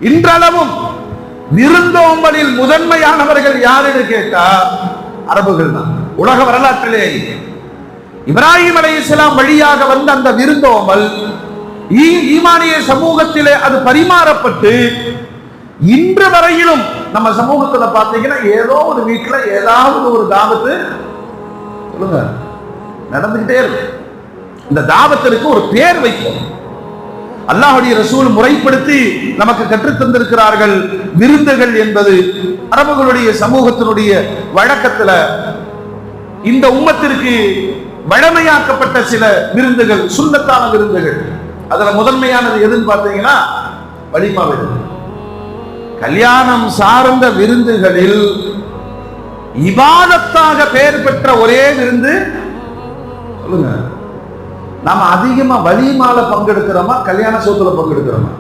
இன்றளவும் விருந்தோம்பலில் முதன்மையானவர்கள் யார் என்று கேட்டா அரபுகள் தான். உலக வரலாற்றிலே இப்ராஹிம் அலைஹிஸ்ஸலாம் வழியாக வந்த அந்த விருந்தோம்பல் ஈமானிய சமூகத்திலே அது பரிமாறப்பட்டு இன்று வரையிலும் நம்ம சமூகத்துல பாத்தீங்கன்னா ஏதோ ஒரு வீட்டுல ஏதாவது ஒரு தாவத்து சொல்லுங்க நடந்துகிட்டே இருக்கு. இந்த தாவத்திற்கு ஒரு பேர் வைக்கும். அல்லாஹ்வுடைய ரசூல் முறைப்படுத்தி நமக்கு கற்றுத் தந்திருக்கிறார்கள். விருந்துகள் என்பது அரபுகளுடைய சமூகத்தினுடைய வழக்கத்துல இந்த உம்மத்திற்கு வழமையாக்கப்பட்ட சில விருந்துகள், சுன்னத்தான விருந்துகள். அதுல முதன்மையானது எதுன்னு பார்த்தீங்கன்னா வலிமா விருந்து. கல்யாணம் சார்ந்த விருந்துகளில் இபாதத்தாக பெயர் பெற்ற ஒரே விருந்து சொல்லுங்க. நாம அதிகமா வலிமால பங்கெடுக்கிறோமா, கல்யாண சோத்துல பங்கெடுக்கிறோமா?